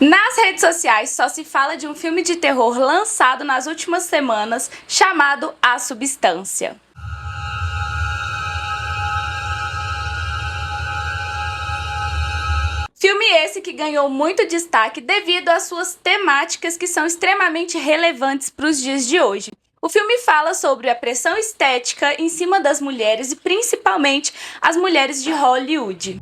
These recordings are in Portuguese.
Nas redes sociais só se fala de um filme de terror lançado nas últimas semanas chamado A Substância. Filme esse que ganhou muito destaque devido às suas temáticas que são extremamente relevantes para os dias de hoje. O filme fala sobre a pressão estética em cima das mulheres e principalmente as mulheres de Hollywood.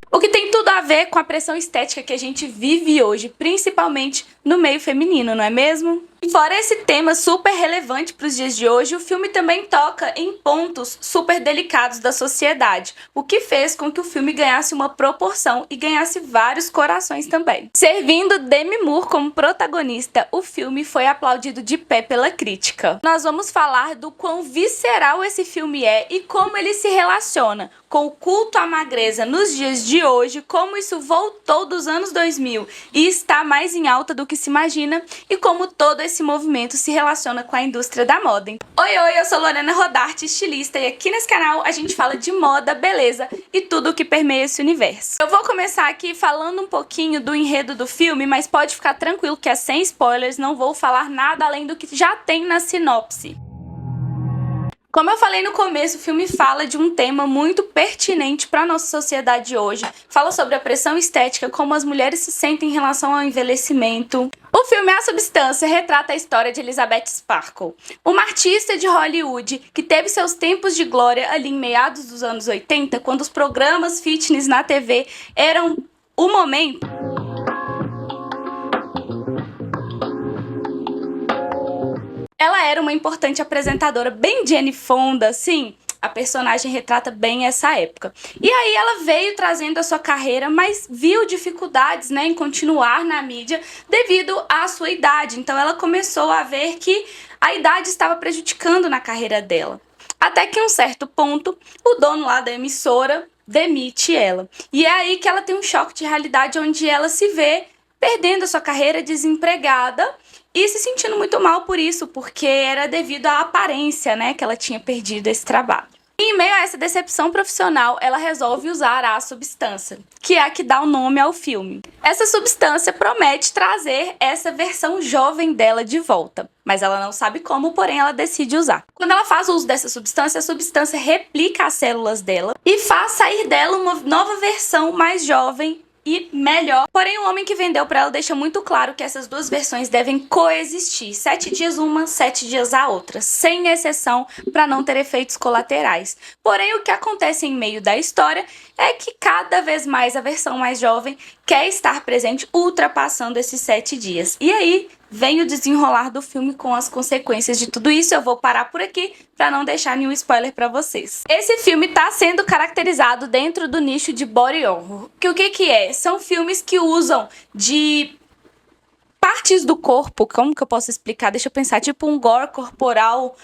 O que tem tudo a ver com a pressão estética que a gente vive hoje, principalmente no meio feminino, não é mesmo? E fora esse tema super relevante para os dias de hoje, o filme também toca em pontos super delicados da sociedade, o que fez com que o filme ganhasse uma proporção e ganhasse vários corações também. Servindo Demi Moore como protagonista, o filme foi aplaudido de pé pela crítica. Nós vamos falar do quão visceral esse filme é e como ele se relaciona com o culto à magreza nos dias de hoje, como isso voltou dos anos 2000 e está mais em alta do que se imagina, e como todo esse movimento se relaciona com a indústria da moda. Oi, eu sou Lorena Rodarte, estilista, e aqui nesse canal a gente fala de moda, beleza e tudo o que permeia esse universo. Eu vou começar aqui falando um pouquinho do enredo do filme, mas pode ficar tranquilo que é sem spoilers, não vou falar nada além do que já tem na sinopse. Como eu falei no começo, o filme fala de um tema muito pertinente para a nossa sociedade hoje. Fala sobre a pressão estética, como as mulheres se sentem em relação ao envelhecimento. O filme A Substância retrata a história de Elizabeth Sparkle, uma artista de Hollywood que teve seus tempos de glória ali em meados dos anos 80, quando os programas fitness na TV eram o momento. Ela era uma importante apresentadora, bem Jane Fonda, assim, a personagem retrata bem essa época. E aí ela veio trazendo a sua carreira, mas viu dificuldades, né, em continuar na mídia devido à sua idade. Então ela começou a ver que a idade estava prejudicando na carreira dela. Até que em um certo ponto, o dono lá da emissora demite ela. E é aí que ela tem um choque de realidade, onde ela se vê perdendo a sua carreira, desempregada, e se sentindo muito mal por isso, porque era devido à aparência, né, que ela tinha perdido esse trabalho. E em meio a essa decepção profissional, ela resolve usar a substância, que é a que dá o nome ao filme. Essa substância promete trazer essa versão jovem dela de volta, mas ela não sabe como, porém ela decide usar. Quando ela faz uso dessa substância, a substância replica as células dela e faz sair dela uma nova versão mais jovem e melhor. Porém, o homem que vendeu para ela deixa muito claro que essas duas versões devem coexistir. 7 dias uma, 7 dias a outra, sem exceção, para não ter efeitos colaterais. Porém, o que acontece em meio da história é que cada vez mais a versão mais jovem quer estar presente, ultrapassando esses 7 dias. E aí vem o desenrolar do filme com as consequências de tudo isso. Eu vou parar por aqui para não deixar nenhum spoiler para vocês. Esse filme está sendo caracterizado dentro do nicho de body horror. O que é? São filmes que usam de partes do corpo, como que eu posso explicar? Deixa eu pensar, tipo um gore corporal,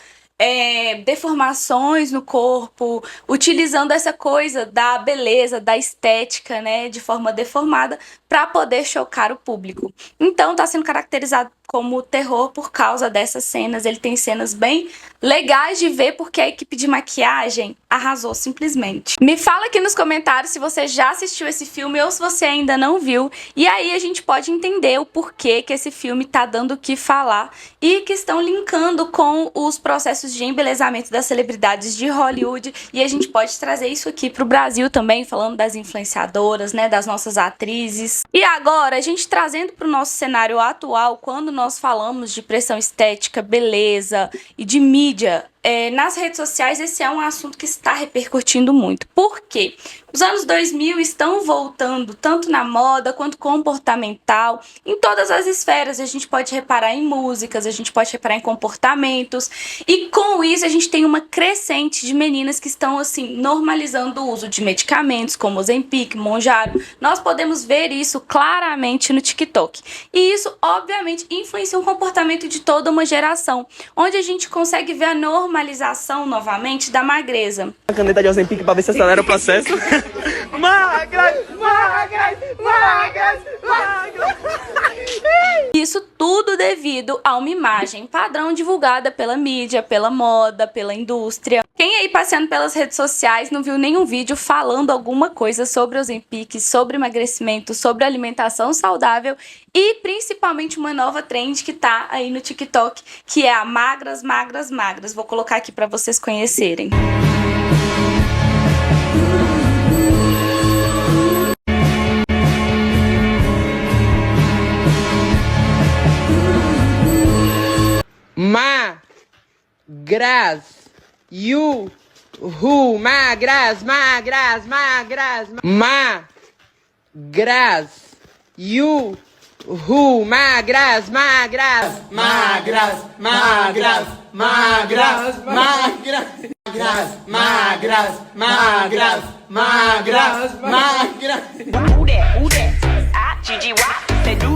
deformações no corpo, utilizando essa coisa da beleza, da estética, né, de forma deformada, para poder chocar o público. Então está sendo caracterizado como terror por causa dessas cenas. Ele tem cenas bem legais de ver, porque a equipe de maquiagem arrasou simplesmente. Me fala aqui nos comentários se você já assistiu esse filme ou se você ainda não viu, e aí a gente pode entender o porquê que esse filme tá dando o que falar e que estão linkando com os processos de embelezamento das celebridades de Hollywood, e a gente pode trazer isso aqui pro Brasil também, falando das influenciadoras, né, das nossas atrizes. E agora, a gente trazendo pro nosso cenário atual, quando nós falamos de pressão estética, beleza e de mídia, nas redes sociais esse é um assunto que está repercutindo muito. Por quê? Os anos 2000 estão voltando tanto na moda quanto comportamental, em todas as esferas. A gente pode reparar em músicas, a gente pode reparar em comportamentos, e com isso a gente tem uma crescente de meninas que estão assim normalizando o uso de medicamentos como Ozempic, Mounjaro. Nós podemos ver isso claramente no TikTok, e isso obviamente influencia o comportamento de toda uma geração, onde a gente consegue ver a normalização novamente da magreza. A caneta de Ozempic pra ver se acelera o processo. Magras, magras, magras, magras. Isso tudo devido a uma imagem padrão divulgada pela mídia, pela moda, pela indústria. Quem aí passeando pelas redes sociais não viu nenhum vídeo falando alguma coisa sobre Ozempic, sobre emagrecimento, sobre alimentação saudável e principalmente uma nova trend que tá aí no TikTok, que é a magras, magras, magras. Vou colocar aqui para vocês conhecerem. Magras, magras, magras, magras, magras, magras, magras, magras, magras, magras, magras, magras, magras, magras, magras.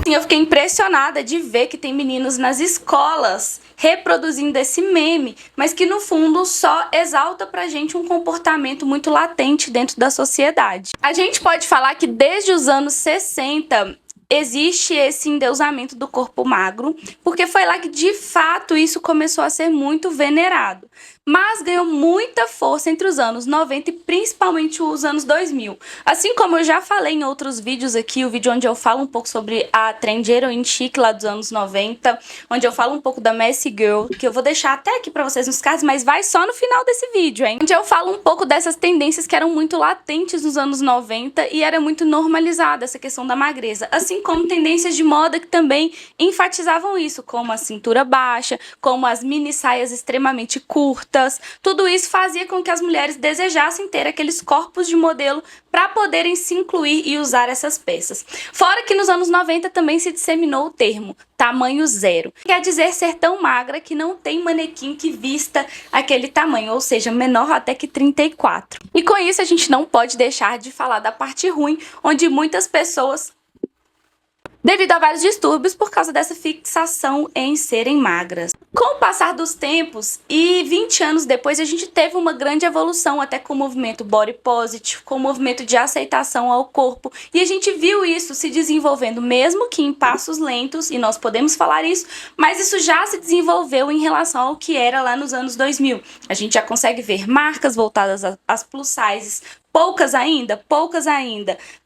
Eu fiquei impressionada de ver que tem meninos nas escolas reproduzindo esse meme, mas que no fundo só exalta pra gente um comportamento muito latente dentro da sociedade. A gente pode falar que desde os anos 60 existe esse endeusamento do corpo magro, porque foi lá que de fato isso começou a ser muito venerado. Mas ganhou muita força entre os anos 90 e principalmente os anos 2000. Assim como eu já falei em outros vídeos aqui, o vídeo onde eu falo um pouco sobre a trend heroin chic lá dos anos 90, onde eu falo um pouco da Messy Girl, que eu vou deixar até aqui pra vocês nos cards, mas vai só no final desse vídeo, hein? Onde eu falo um pouco dessas tendências que eram muito latentes nos anos 90 e era muito normalizada essa questão da magreza. Assim como tendências de moda que também enfatizavam isso, como a cintura baixa, como as mini saias extremamente curtas. Tudo isso fazia com que as mulheres desejassem ter aqueles corpos de modelo para poderem se incluir e usar essas peças. Fora que nos anos 90 também se disseminou o termo tamanho zero. Quer dizer ser tão magra que não tem manequim que vista aquele tamanho, ou seja, menor até que 34. E com isso a gente não pode deixar de falar da parte ruim, onde muitas pessoas, devido a vários distúrbios por causa dessa fixação em serem magras. Com o passar dos tempos e 20 anos depois, a gente teve uma grande evolução até com o movimento body positive, com o movimento de aceitação ao corpo, e a gente viu isso se desenvolvendo mesmo que em passos lentos, e nós podemos falar isso, mas isso já se desenvolveu em relação ao que era lá nos anos 2000. A gente já consegue ver marcas voltadas às plus sizes, poucas ainda,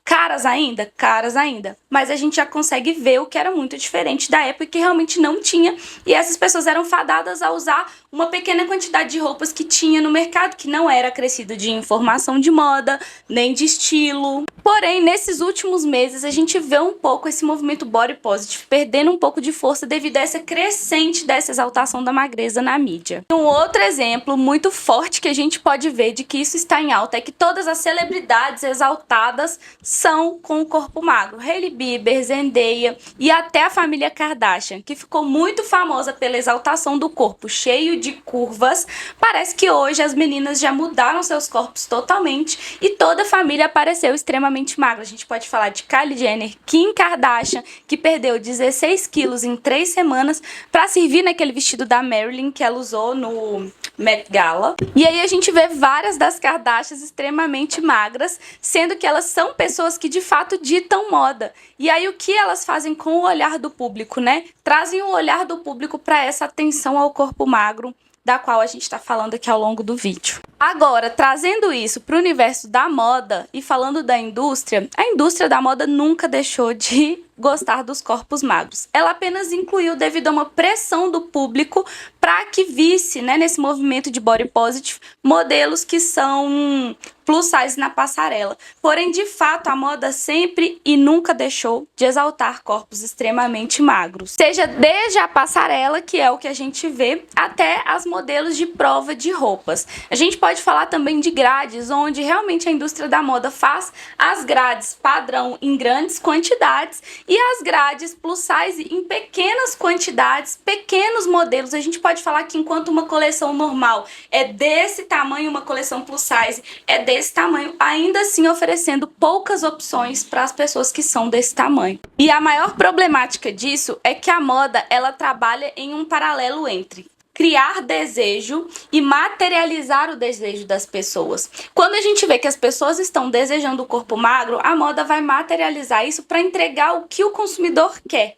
caras ainda, mas a gente já consegue ver o que era muito diferente da época, que realmente não tinha, e essas pessoas eram fadadas a usar uma pequena quantidade de roupas que tinha no mercado, que não era acrescido de informação de moda, nem de estilo. Porém, nesses últimos meses, a gente vê um pouco esse movimento body positive perdendo um pouco de força devido a essa crescente dessa exaltação da magreza na mídia. Um outro exemplo muito forte que a gente pode ver de que isso está em alta é que todas as celebridades exaltadas são com o corpo magro. Hailey Bieber, Zendaya e até a família Kardashian, que ficou muito famosa pela exaltação do corpo cheio de curvas. Parece que hoje as meninas já mudaram seus corpos totalmente e toda a família apareceu extremamente magra. A gente pode falar de Kylie Jenner, Kim Kardashian, que perdeu 16 quilos em 3 semanas para servir naquele vestido da Marilyn que ela usou no Met Gala. E aí a gente vê várias das Kardashians extremamente magras, sendo que elas são pessoas que de fato ditam moda. E aí o que elas fazem com o olhar do público, né? Trazem o olhar do público para essa atenção ao corpo magro, da qual a gente está falando aqui ao longo do vídeo. Agora, trazendo isso para o universo da moda e falando da indústria, a indústria da moda nunca deixou de gostar dos corpos magros. Ela apenas incluiu devido a uma pressão do público para que visse, né, nesse movimento de body positive, modelos que são plus size na passarela. Porém, de fato, a moda sempre e nunca deixou de exaltar corpos extremamente magros. Seja desde a passarela, que é o que a gente vê, até as modelos de prova de roupas. A gente pode falar também de grades, onde realmente a indústria da moda faz as grades padrão em grandes quantidades e as grades plus size em pequenas quantidades, pequenos modelos. A gente pode falar que enquanto uma coleção normal é desse tamanho, uma coleção plus size é desse tamanho, ainda assim oferecendo poucas opções para as pessoas que são desse tamanho. E a maior problemática disso é que a moda, ela trabalha em um paralelo entre criar desejo e materializar o desejo das pessoas. Quando a gente vê que as pessoas estão desejando o corpo magro, a moda vai materializar isso para entregar o que o consumidor quer.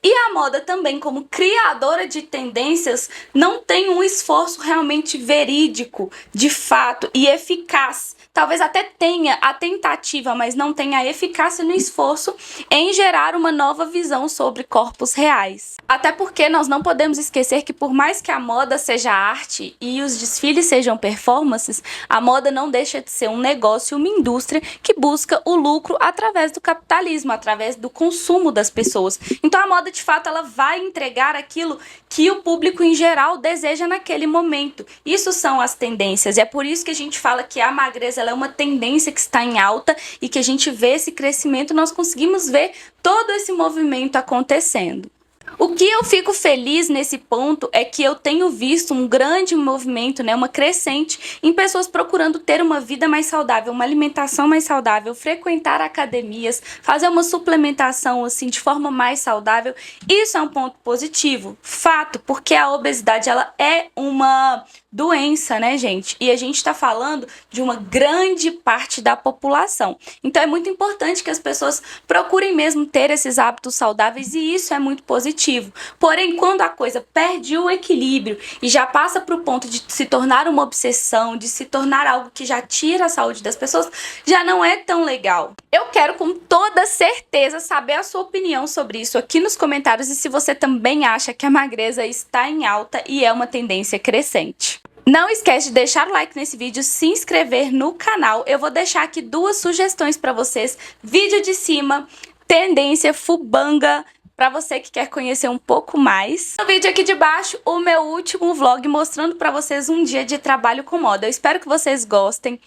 E a moda também, como criadora de tendências, não tem um esforço realmente verídico, de fato, e eficaz. Talvez até tenha a tentativa, mas não tenha a eficácia no esforço em gerar uma nova visão sobre corpos reais. Até porque nós não podemos esquecer que por mais que a moda seja arte e os desfiles sejam performances, a moda não deixa de ser um negócio, uma indústria que busca o lucro através do capitalismo, através do consumo das pessoas. Então a moda, de fato, ela vai entregar aquilo que o público em geral deseja naquele momento. Isso são as tendências, e é por isso que a gente fala que a magreza ela é uma tendência que está em alta e que a gente vê esse crescimento, nós conseguimos ver todo esse movimento acontecendo. O que eu fico feliz nesse ponto é que eu tenho visto um grande movimento, uma crescente em pessoas procurando ter uma vida mais saudável, uma alimentação mais saudável, frequentar academias, fazer uma suplementação assim de forma mais saudável. Isso é um ponto positivo, fato, porque a obesidade ela é uma doença, né, gente? E a gente está falando de uma grande parte da população. Então é muito importante que as pessoas procurem mesmo ter esses hábitos saudáveis e isso é muito positivo. Porém, quando a coisa perde o equilíbrio e já passa para o ponto de se tornar uma obsessão, de se tornar algo que já tira a saúde das pessoas, já não é tão legal. Eu quero com toda certeza saber a sua opinião sobre isso aqui nos comentários e se você também acha que a magreza está em alta e é uma tendência crescente. Não esquece de deixar o like nesse vídeo, se inscrever no canal. Eu vou deixar aqui duas sugestões para vocês. Vídeo de cima, tendência fubanga, para você que quer conhecer um pouco mais. No vídeo aqui de baixo, o meu último vlog mostrando para vocês um dia de trabalho com moda. Eu espero que vocês gostem.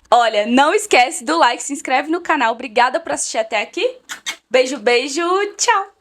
Olha, não esquece do like, se inscreve no canal. Obrigada por assistir até aqui. Beijo, beijo, tchau!